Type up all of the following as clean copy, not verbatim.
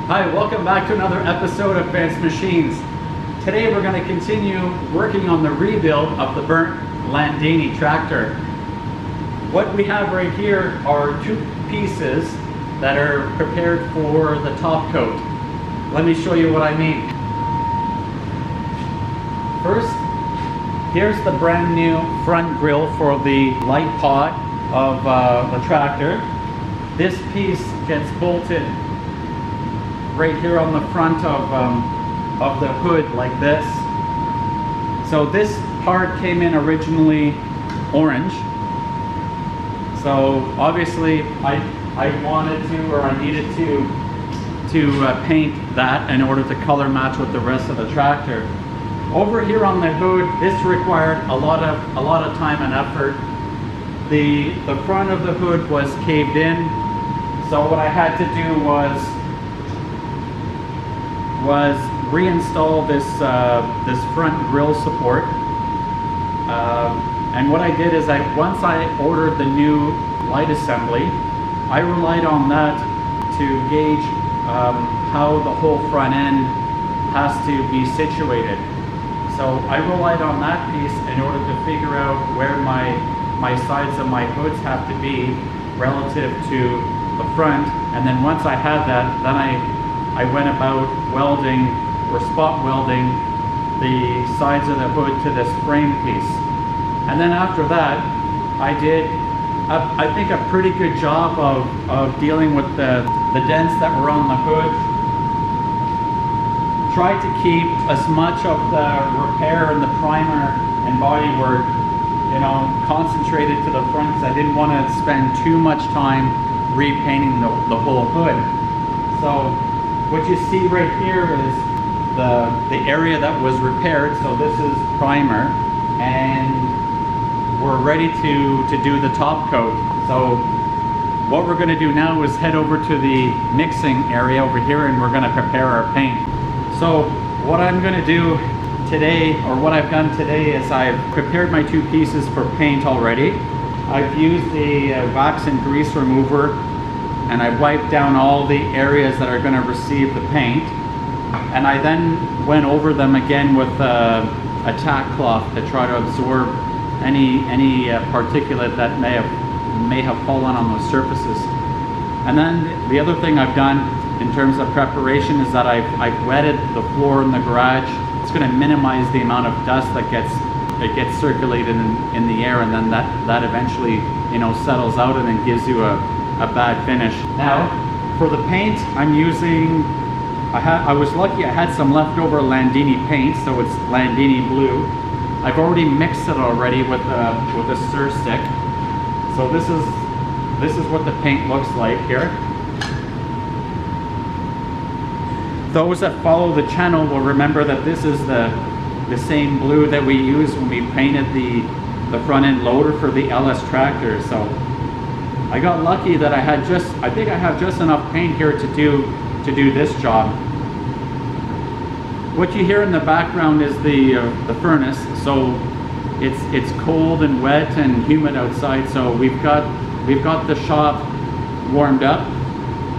Hi, welcome back to another episode of Advanced Machines. Today we're going to continue working on the rebuild of the Burnt Landini tractor. What we have right here are two pieces that are prepared for the top coat. Let me show you what I mean. First, here's the brand new front grille for the light pot of the tractor. This piece gets bolted right here on the front of the hood like this. So this part came in originally orange. So obviously I wanted to, or I needed to paint that in order to color match with the rest of the tractor. Over here on the hood, this required a lot of time and effort. The front of the hood was caved in, so what I had to do was reinstall this front grille support. And what I did is once I ordered the new light assembly, I relied on that to gauge how the whole front end has to be situated. So I relied on that piece in order to figure out where my sides of my hoods have to be relative to the front. And then once I had that, then I went about welding or spot welding the sides of the hood to this frame piece. And then after that, I did, I think, a pretty good job of dealing with the dents that were on the hood. Tried to keep as much of the repair and the primer and bodywork, you know, concentrated to the front, because I didn't want to spend too much time repainting the whole hood. So what you see right here is the area that was repaired. So this is primer, and we're ready to do the top coat. So what we're going to do now is head over to the mixing area over here, and we're going to prepare our paint. So what I'm going to do today, or what I've done today, is I've prepared my two pieces for paint already. I've used the wax and grease remover, and I wiped down all the areas that are going to receive the paint. And I then went over them again with a tack cloth to try to absorb any particulate that may have fallen on those surfaces. And then the other thing I've done in terms of preparation is that I've wetted the floor in the garage. It's going to minimize the amount of dust that gets circulated in the air, and then that eventually, you know, settles out and then gives you a bad finish. Now for the paint, I'm using, I was lucky I had some leftover Landini paint, so it's Landini blue. I've already mixed it already with a stir stick. So this is what the paint looks like here. Those that follow the channel will remember that this is the same blue that we used when we painted the front end loader for the LS tractor. So I got lucky that I think I have just enough paint here to do this job. What you hear in the background is the furnace. So it's cold and wet and humid outside. So we've got the shop warmed up,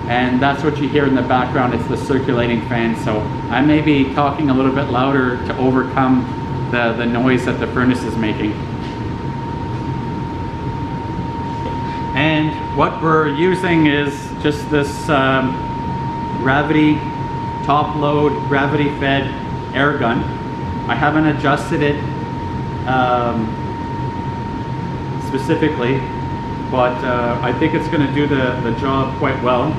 and that's what you hear in the background. It's the circulating fan. So I may be talking a little bit louder to overcome the noise that the furnace is making. And what we're using is just this gravity top load, gravity fed air gun. I haven't adjusted it specifically, but I think it's going to do the job quite well.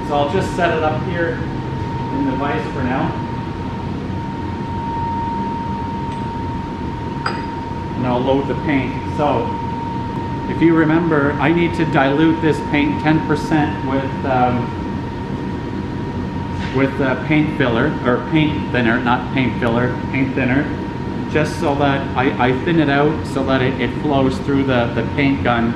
So I'll just set it up here in the vise for now. And I'll load the paint. So if you remember, I need to dilute this paint 10% with paint filler, or paint thinner, not paint filler, paint thinner, just so that I thin it out so that it flows through the paint gun.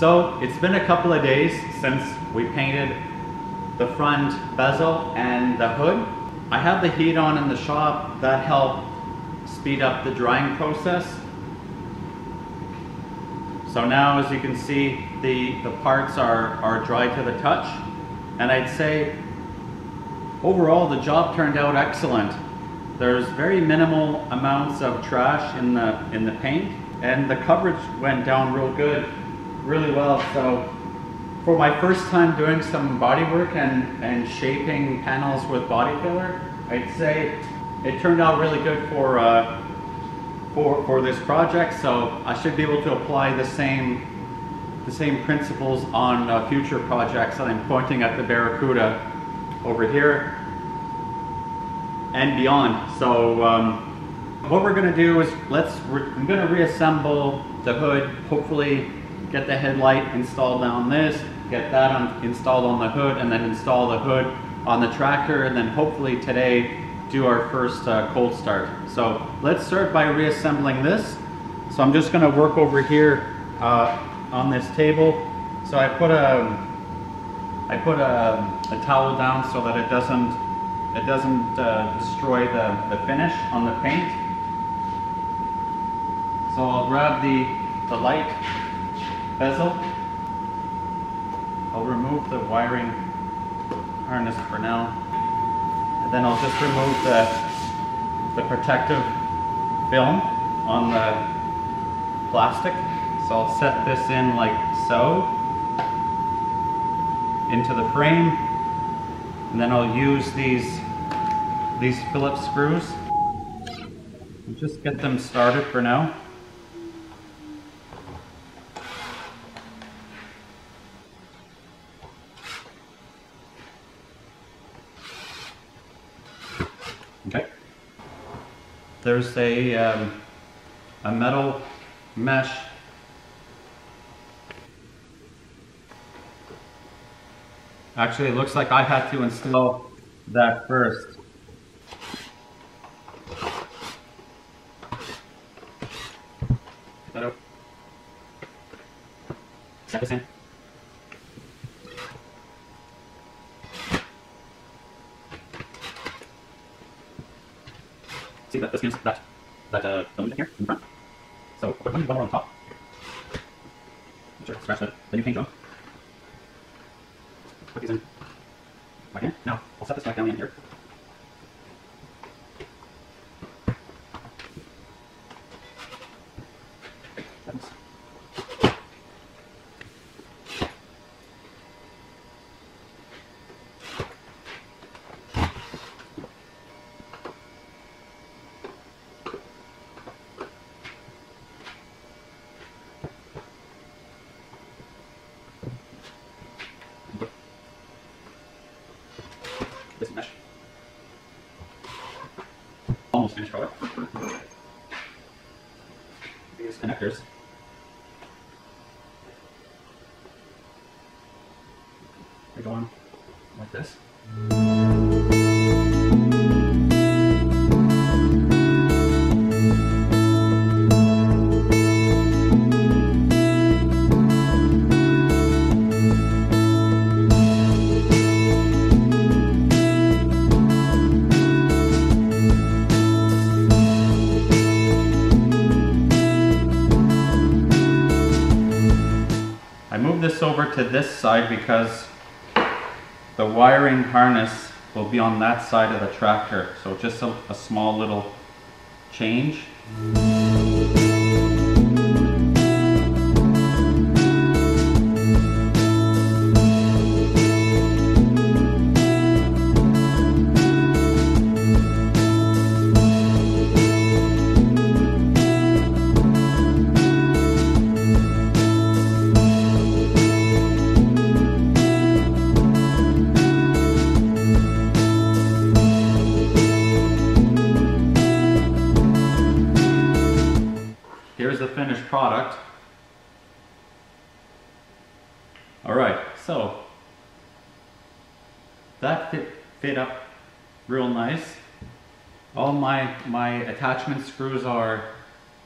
So it's been a couple of days since we painted the front bezel and the hood. I have the heat on in the shop. That helped speed up the drying process. So now, as you can see, the parts are dry to the touch. And I'd say overall the job turned out excellent. There's very minimal amounts of trash in the paint, and the coverage went down real good, really well. So for my first time doing some body work and shaping panels with body filler, I'd say it turned out really good for this project. So I should be able to apply the same principles on future projects. And I'm pointing at the Barracuda over here and beyond. So what we're going to do is I'm going to reassemble the hood, hopefully get the headlight installed on this, get that installed on the hood, and then install the hood on the tractor, and then hopefully today do our first cold start. So let's start by reassembling this. So I'm just going to work over here on this table. So I put a towel down so that it doesn't destroy the finish on the paint. So I'll grab the light bezel. I'll remove the wiring harness for now, and then I'll just remove the protective film on the plastic. So I'll set this in like so into the frame, and then I'll use these Phillips screws and just get them started for now. Okay. There's a metal mesh Actually, it looks like I had to install that first. Set this in. See that this gives that filament here in front. So put one rubber on top. Make sure to scratch the new paint job. Put these in right here. Now I'll set this back down in here. This mesh. Almost finished color. These connectors. They go on like this. I moved this over to this side because the wiring harness will be on that side of the tractor. So just a small little change. Here's the finished product. All right, so that fit up real nice. All my attachment screws are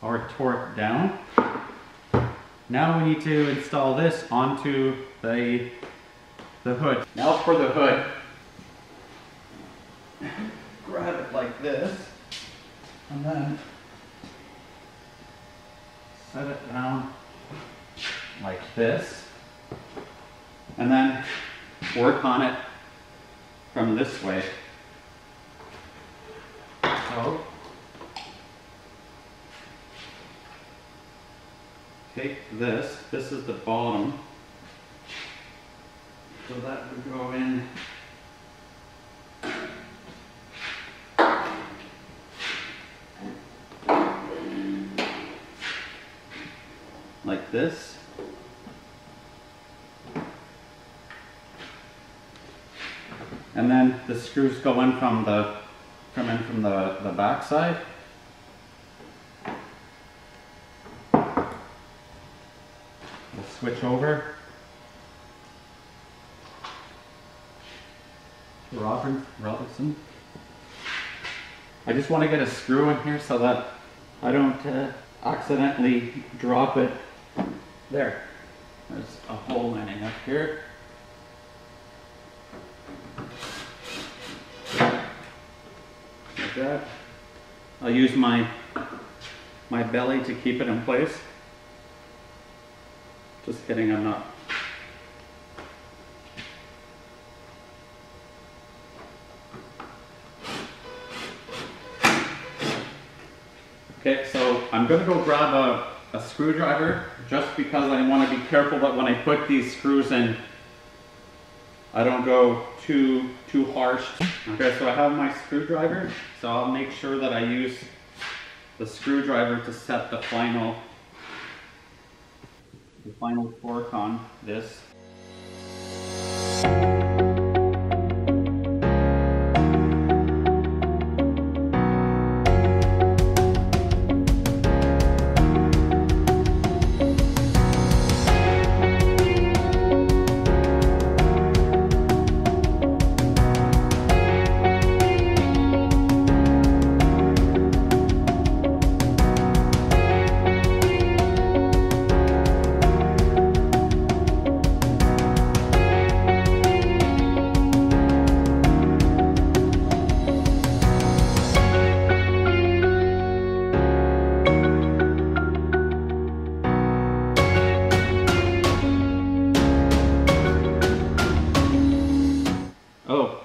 torqued down. Now we need to install this onto the hood. Now for the hood. Grab it like this, and then set it down like this, and then work on it from this way. So take this is the bottom, so that would go in like this. And then the screws go in from the back side. We'll switch over to Robertson. I just want to get a screw in here so that I don't accidentally drop it. There. There's a hole ending up here. Like that. I'll use my belly to keep it in place. Just kidding, I'm not. Okay, so I'm going to go grab a screwdriver, just because I want to be careful that when I put these screws in, I don't go too harsh. Okay, so I have my screwdriver, so I'll make sure that I use the screwdriver to set the final torque on this. Oh,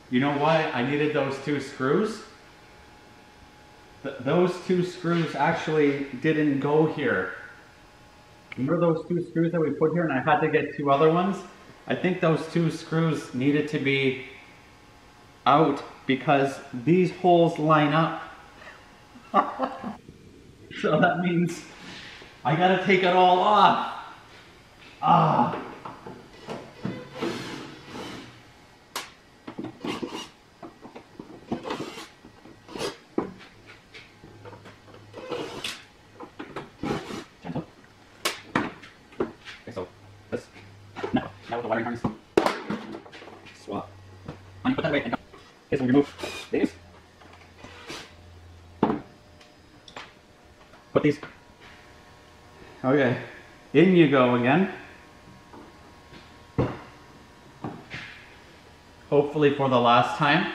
you know why I needed those two screws? Those two screws actually didn't go here. Remember those two screws that we put here and I had to get two other ones? I think those two screws needed to be out because these holes line up. So that means I gotta take it all off. Ah. Now with the wiring harness, swap. When you put that away, and okay, so we remove these. Put these. Okay, in you go again. Hopefully for the last time.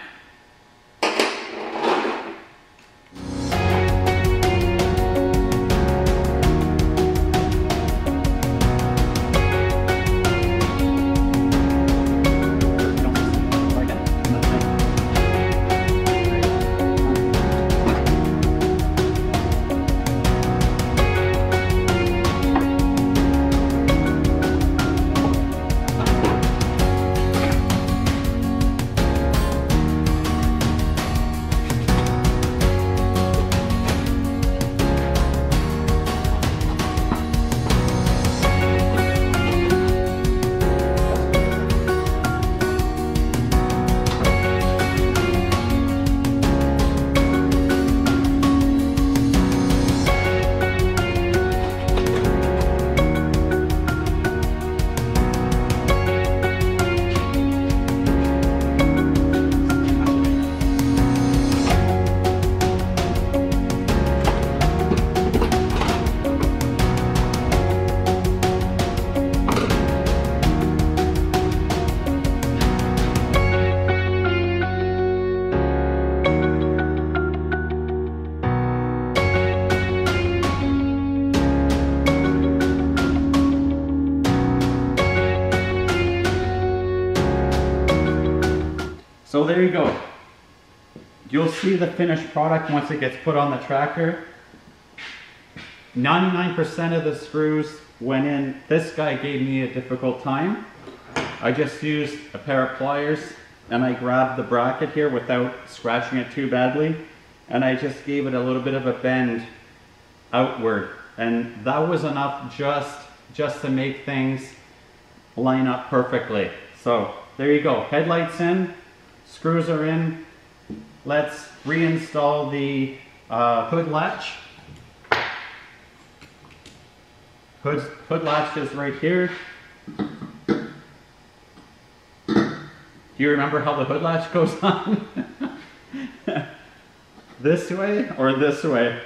So there you go. You'll see the finished product once it gets put on the tractor. 99% of the screws went in. This guy gave me a difficult time. I just used a pair of pliers and I grabbed the bracket here without scratching it too badly. And I just gave it a little bit of a bend outward. And that was enough just to make things line up perfectly. So there you go. Headlights in, screws are in. Let's reinstall the hood latch. Hood latch is right here. Do you remember how the hood latch goes on? This way or this way?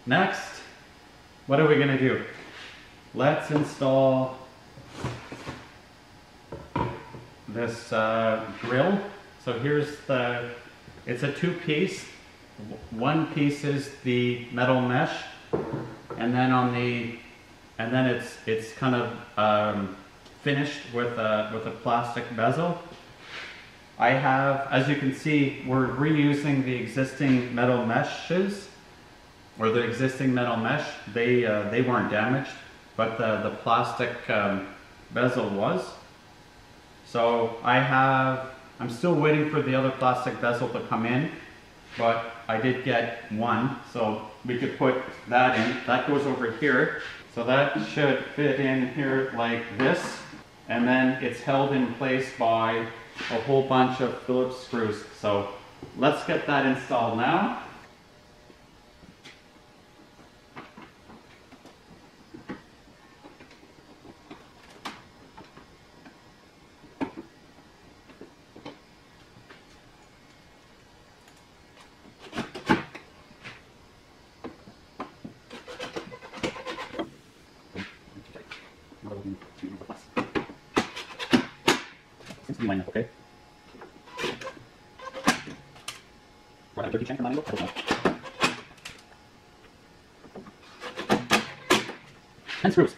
Next, what are we going to do? Let's install this grill. So here's it's a two-piece. One piece is the metal mesh, and then it's kind of finished with a plastic bezel. I have, as you can see, we're reusing the existing metal meshes, or the existing metal mesh. They weren't damaged, but the plastic bezel was. So I'm still waiting for the other plastic bezel to come in, but I did get one, so we could put that in. That goes over here, so that should fit in here like this, and then it's held in place by a whole bunch of Phillips screws. So let's get that installed now. Seems to be lining up okay. Run a turkey shank on that angle? I don't know. 10 screws.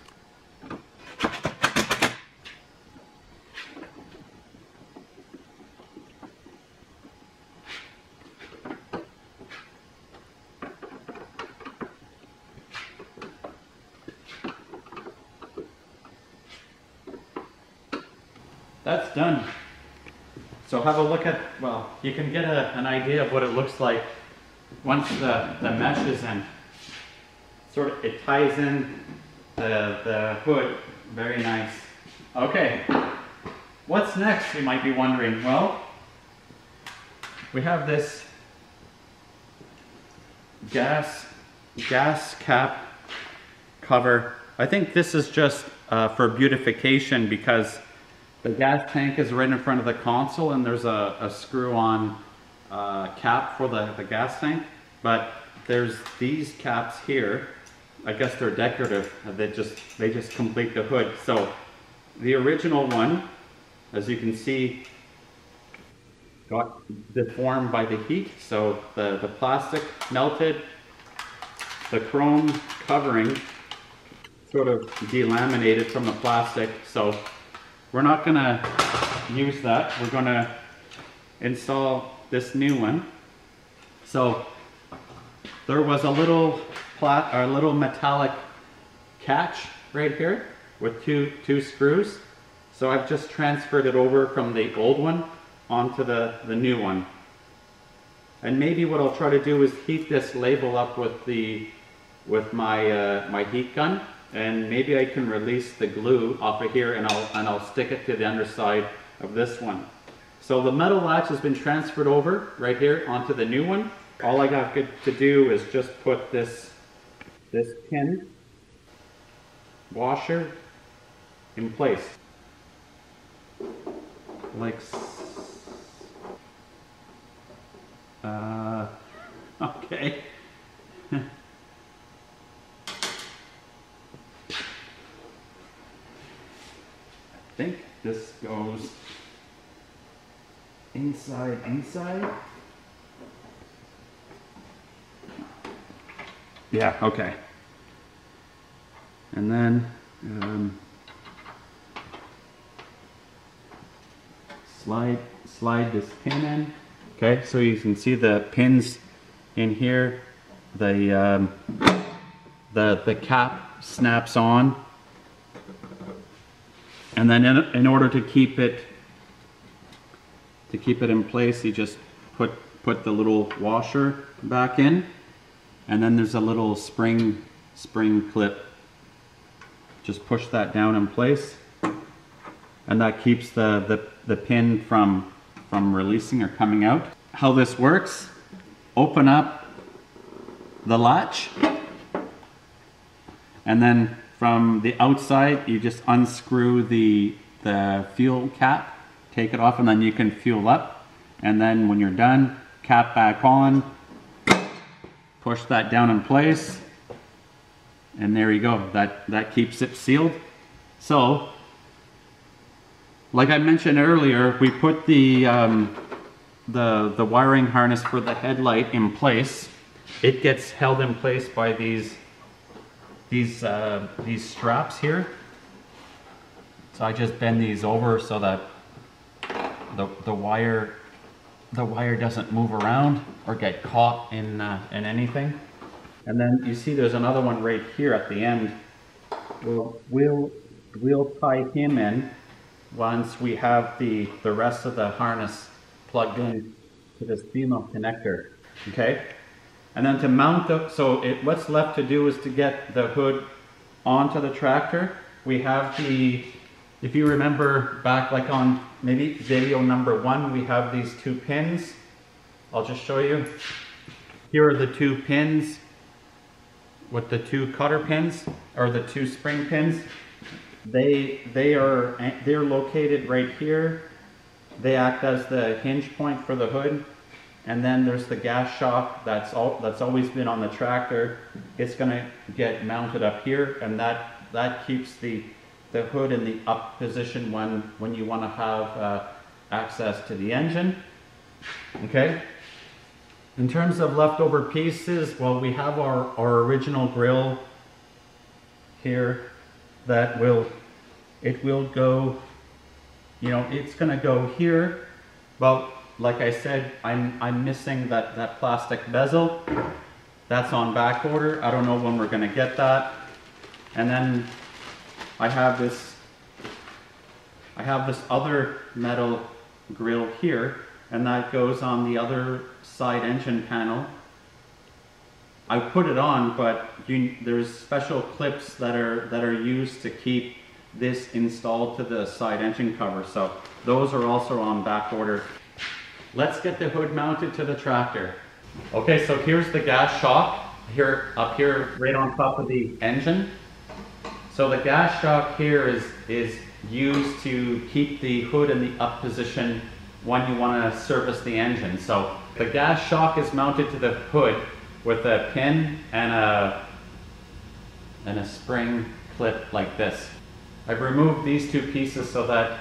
That's done. So have a look at, well, you can get an idea of what it looks like once the mesh is in. Sort of, it ties in the hood. Very nice. Okay, what's next, you might be wondering? Well, we have this gas cap cover. I think this is just for beautification, because the gas tank is right in front of the console, and there's a screw-on cap for the gas tank. But there's these caps here. I guess they're decorative. They just complete the hood. So the original one, as you can see, got deformed by the heat. So the plastic melted. The chrome covering sort of delaminated from the plastic. So we're not gonna use that. We're gonna install this new one. So there was a little metallic catch right here with two screws. So I've just transferred it over from the old one onto the new one. And maybe what I'll try to do is heat this label up with my heat gun. And maybe I can release the glue off of here, and I'll stick it to the underside of this one. So the metal latch has been transferred over right here onto the new one. All I got to do is just put this pin washer in place. Like okay. I think this goes inside. Yeah, okay. And then slide this pin in. Okay, so you can see the pins in here. The cap snaps on, and then in order to keep it in place, you just put the little washer back in, and then there's a little spring clip. Just push that down in place, and that keeps the pin from releasing or coming out. How this works: open up the latch, and then from the outside you just unscrew the fuel cap, take it off, and then you can fuel up. And then when you're done, cap back on, push that down in place, and there you go. That keeps it sealed. So like I mentioned earlier, we put the wiring harness for the headlight in place. It gets held in place by these straps here. So I just bend these over so that the wire doesn't move around or get caught in anything. And then you see there's another one right here at the end. We'll tie him in once we have the rest of the harness plugged in to this female connector. Okay. And then to mount what's left to do is to get the hood onto the tractor. We have if you remember back like on maybe video number 1, we have these 2 pins. I'll just show you. Here are the 2 pins with the 2 cutter pins, or the 2 spring pins. They're located right here. They act as the hinge point for the hood. And then there's the gas shock that's always been on the tractor. It's going to get mounted up here, and that keeps the hood in the up position when you want to have access to the engine. Okay. In terms of leftover pieces, well, we have our original grill here that will go. It's going to go here. Well, like I said, I'm missing that plastic bezel. That's on back order. I don't know when we're going to get that. And then I have this other metal grill here, and that goes on the other side engine panel. I put it on, but there's special clips that are used to keep this installed to the side engine cover. So those are also on back order. Let's get the hood mounted to the tractor. Okay, so here's the gas shock up here right on top of the engine. So the gas shock here is used to keep the hood in the up position when you want to service the engine. So the gas shock is mounted to the hood with a pin and a spring clip like this. I've removed these 2 pieces so that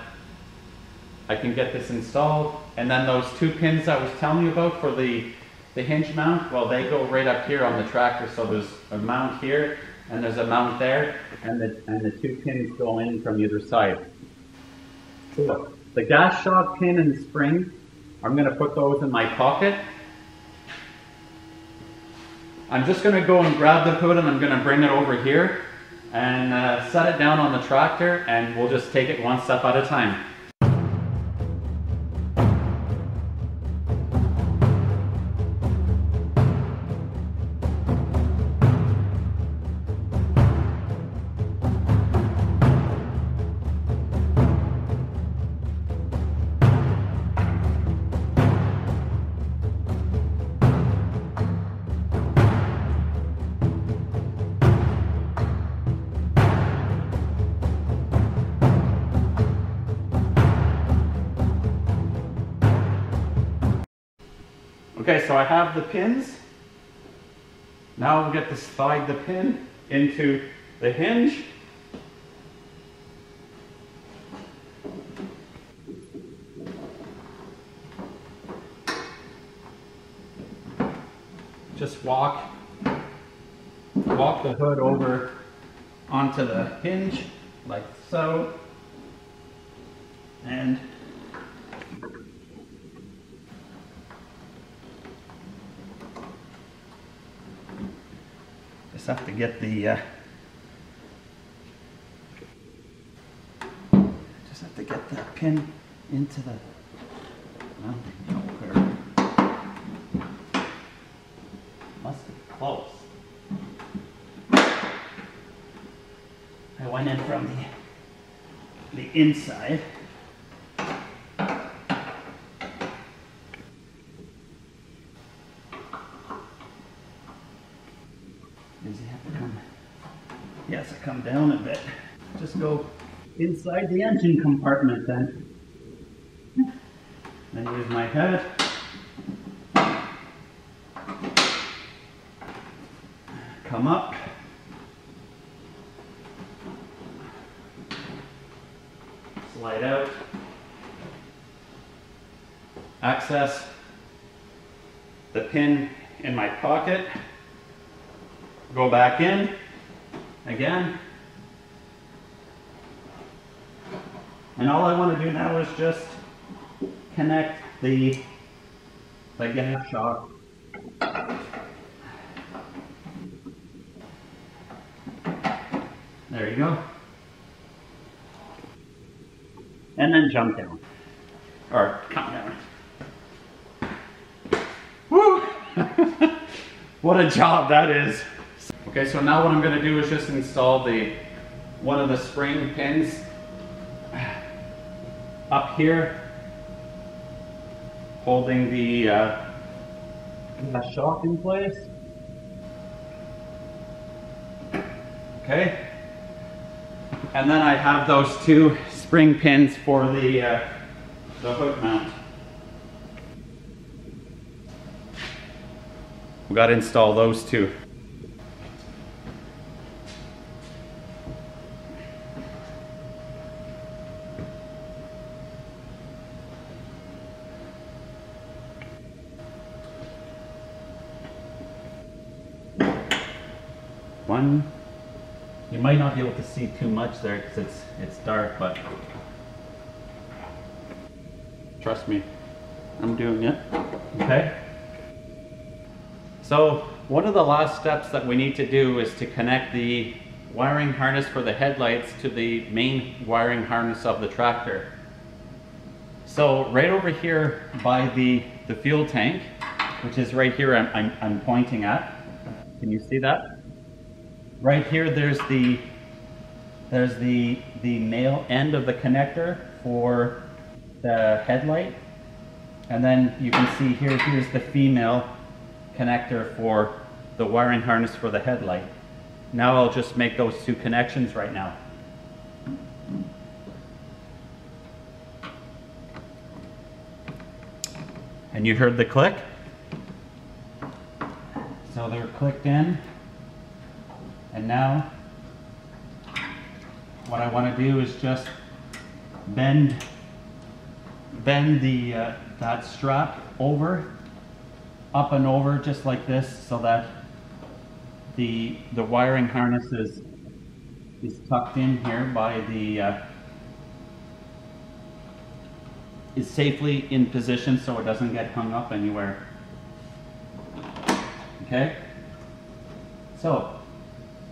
I can get this installed. And then those 2 pins I was telling you about for the hinge mount, well, they go right up here on the tractor. So there's a mount here and there's a mount there, and the 2 pins go in from either side. So the gas shock pin and spring, I'm going to put those in my pocket. I'm just going to go and grab the hood, and I'm going to bring it over here and set it down on the tractor, and we'll just take it one step at a time. Okay, so I have the pins. Now we'll get to slide the pin into the hinge. Just walk walk the hood over onto the hinge like so, and just have to get the that pin into the mounting hole. Must be close. I went in from the inside. Does he have to come? He has to come down a bit. Just go inside the engine compartment then. Then use my head. Come up. Slide out. Access the pin in my pocket. Go back in again. And all I want to do now is just connect the gas shock. There you go. And then jump down. Or come down. Woo! What a job that is. Okay, so now what I'm going to do is just install one of the spring pins up here, holding the shock in place. Okay, and then I have those two spring pins for the hood mount. We got to install those two. One, you might not be able to see too much there because it's dark, but trust me, I'm doing it. Okay. So one of the last steps that we need to do is to connect the wiring harness for the headlights to the main wiring harness of the tractor. So right over here by the fuel tank, which is right here I'm pointing at. Can you see that? Right here, there's the male end of the connector for the headlight, and then you can see here's the female connector for the wiring harness for the headlight. Now I'll just make those two connections right now. And you heard the click? So they're clicked in. And now, what I want to do is just bend that strap over, up and over, just like this, so that the wiring harness is tucked in here by is safely in position so it doesn't get hung up anywhere. Okay? So,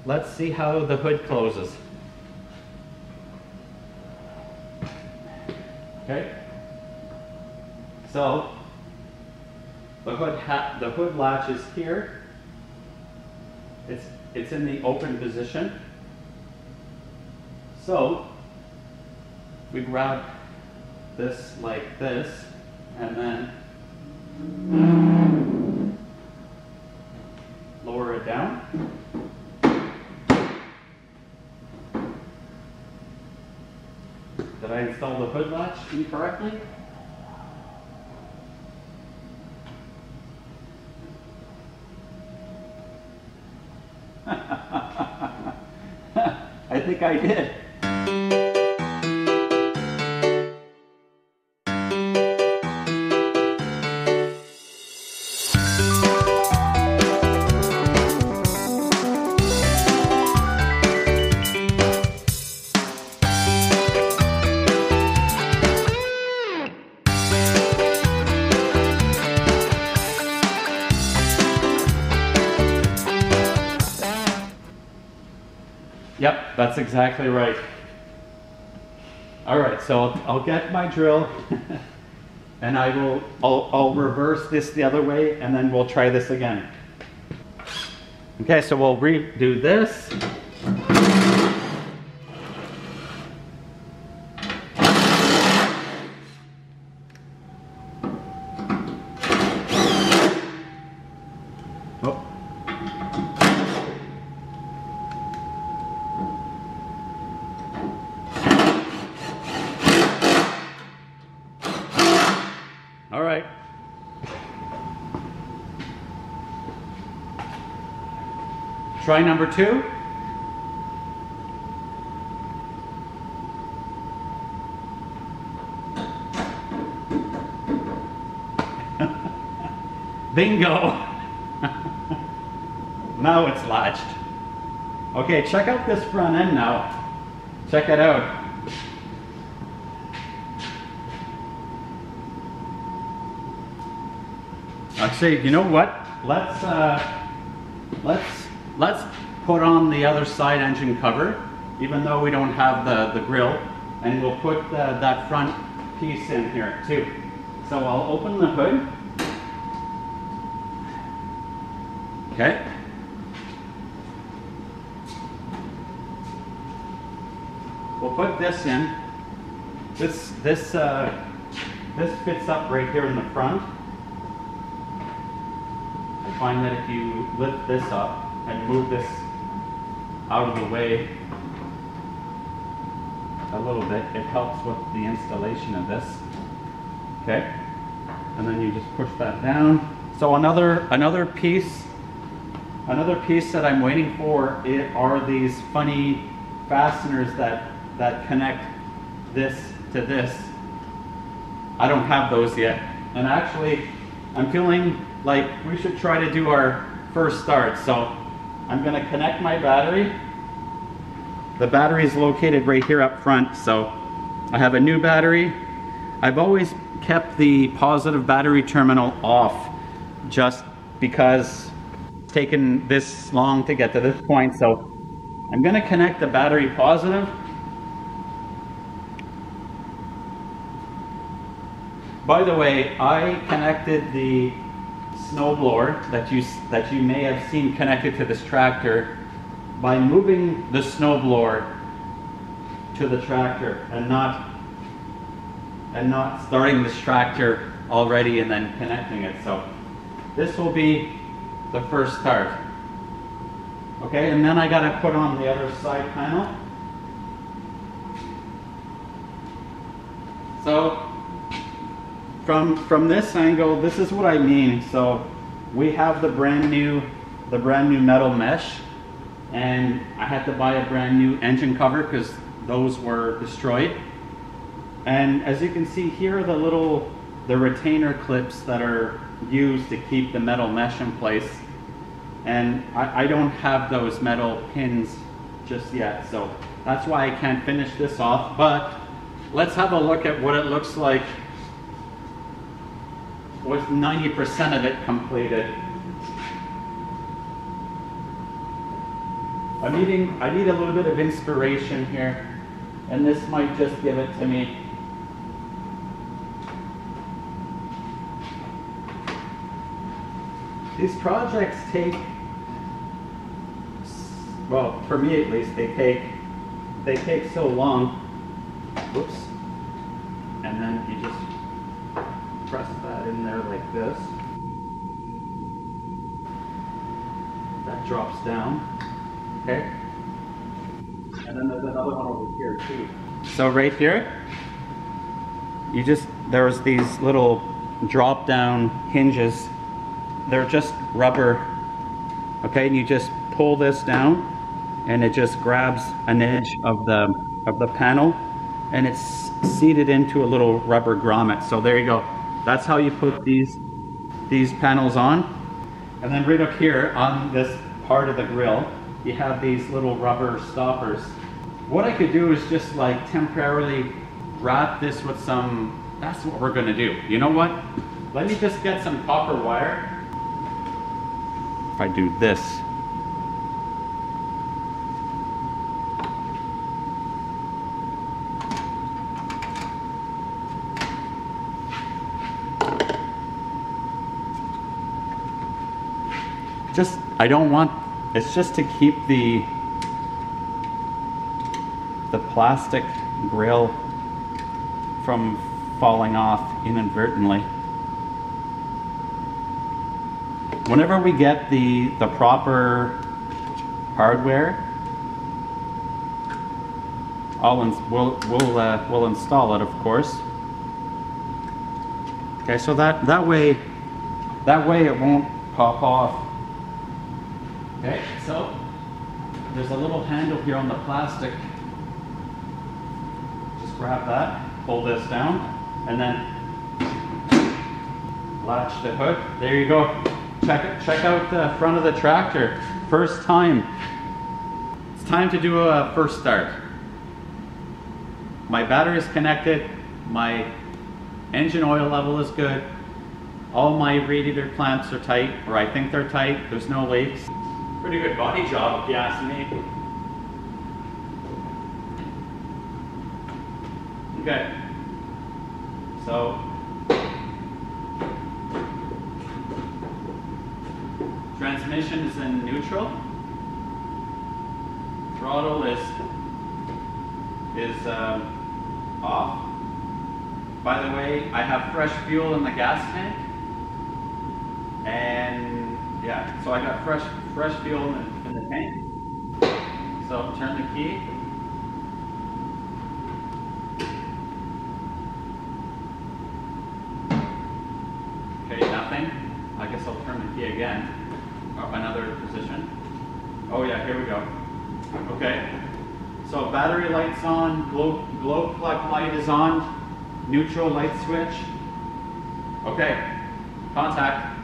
let's see how the hood closes. Okay? So, the hood latch is here. It's in the open position. So, we grab this like this, and then lower it down. Did I install the hood latch incorrectly? I think I did. that's exactly right. All right, so I'll get my drill and I'll reverse this the other way, and then we'll try this again. Okay, so we'll redo this. Oh. All right. Try number 2. Bingo. Now it's latched. Okay, check out this front end now. Check it out. Actually, you know what? Let's put on the other side engine cover, even though we don't have the grill, and we'll put that front piece in here too. So I'll open the hood. Okay. We'll put this in. This fits up right here in the front. I find that if you lift this up and move this out of the way a little bit, it helps with the installation of this. Okay, and then you just push that down. So another piece that I'm waiting for are these funny fasteners that connect this to this. I don't have those yet, and actually I'm feeling like we should try to do our first start. So I'm going to connect my battery. The battery is located right here up front, so I have a new battery. I've always kept the positive battery terminal off just because it's taken this long to get to this point. So I'm going to connect the battery positive. By the way, I connected the snowblower that you may have seen connected to this tractor by moving the snowblower to the tractor and not starting this tractor already and then connecting it. So this will be the first start. Okay, and then I gotta put on the other side panel. So from this angle, this is what I mean. So we have the brand new metal mesh, and I had to buy a brand new engine cover because those were destroyed. And as you can see here, the retainer clips that are used to keep the metal mesh in place. And I don't have those metal pins just yet, so that's why I can't finish this off. But let's have a look at what it looks like with 90% of it completed. I need a little bit of inspiration here, and this might just give it to me. These projects take, well, for me at least, they take so long. Whoops. And then you just press that in there like this. That drops down. Okay. And then there's another one over here too. So right here, there's these little drop down hinges. They're just rubber. Okay, and you just pull this down and it just grabs an edge of the panel, and it's seated into a little rubber grommet. So there you go. That's how you put these panels on. And then right up here on this part of the grill, you have these little rubber stoppers. What I could do is just like temporarily wrap this with some, that's what we're gonna do. You know what? Let me just get some copper wire. If I do this, just, I don't want, it's just to keep the plastic grill from falling off inadvertently. Whenever we get the proper hardware, we'll install it, of course. Okay, so that way it won't pop off. Okay, so there's a little handle here on the plastic. Just grab that, pull this down, and then latch the hood. There you go. Check out the front of the tractor. First time. It's time to do a first start. My battery is connected. My engine oil level is good. All my radiator clamps are tight, or I think they're tight. There's no leaks. Pretty good body job, if you ask me. Okay. So transmission is in neutral. Throttle is off. By the way, I have fresh fuel in the gas tank, and yeah, so I got fresh fuel in the tank. So turn the key. Okay, nothing. I guess I'll turn the key again. Oh, another position. Oh yeah, here we go. Okay. So battery light's on, glow plug light is on, neutral light switch. Okay, contact.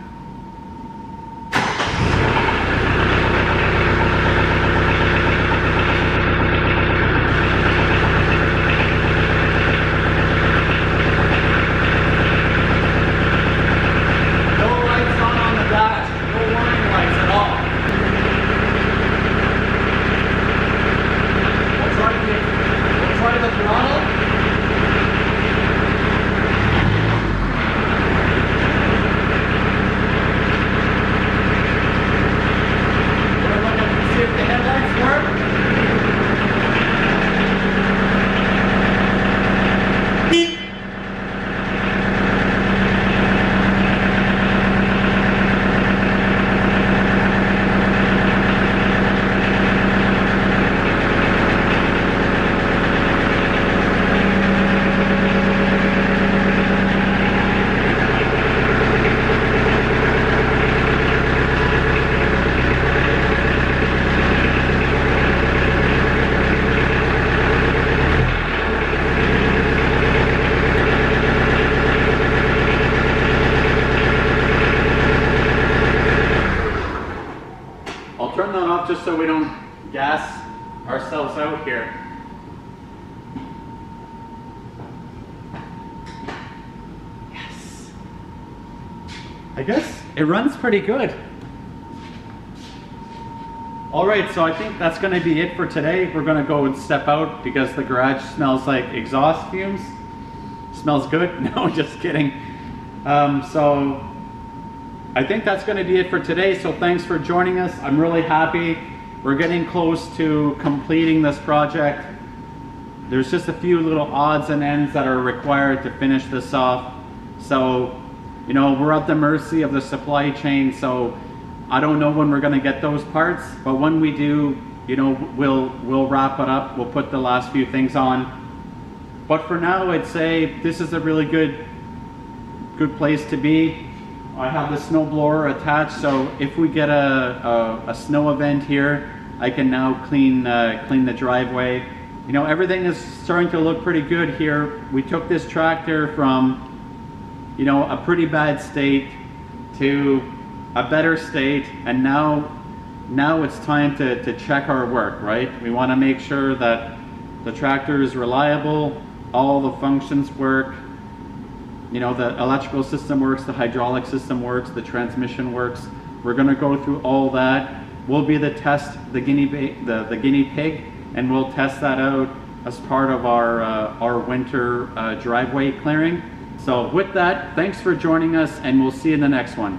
Just so we don't gas ourselves out here. Yes. I guess it runs pretty good. All right, so I think that's going to be it for today. We're going to go and step out because the garage smells like exhaust fumes. Smells good? No, just kidding. So I think that's going to be it for today. So thanks for joining us. I'm really happy. We're getting close to completing this project. There's just a few little odds and ends that are required to finish this off. So, you know, we're at the mercy of the supply chain. So I don't know when we're going to get those parts, but when we do, you know, we'll wrap it up. We'll put the last few things on. But for now, I'd say this is a really good place to be. I have the snow blower attached, so if we get a snow event here, I can now clean the driveway. You know, everything is starting to look pretty good here. We took this tractor from, you know, a pretty bad state to a better state, and now it's time to check our work, right? We want to make sure that the tractor is reliable, all the functions work. You know, the electrical system works, the hydraulic system works, the transmission works. We're going to go through all that. We'll be the guinea pig, and we'll test that out as part of our winter driveway clearing. So with that, thanks for joining us, and we'll see you in the next one.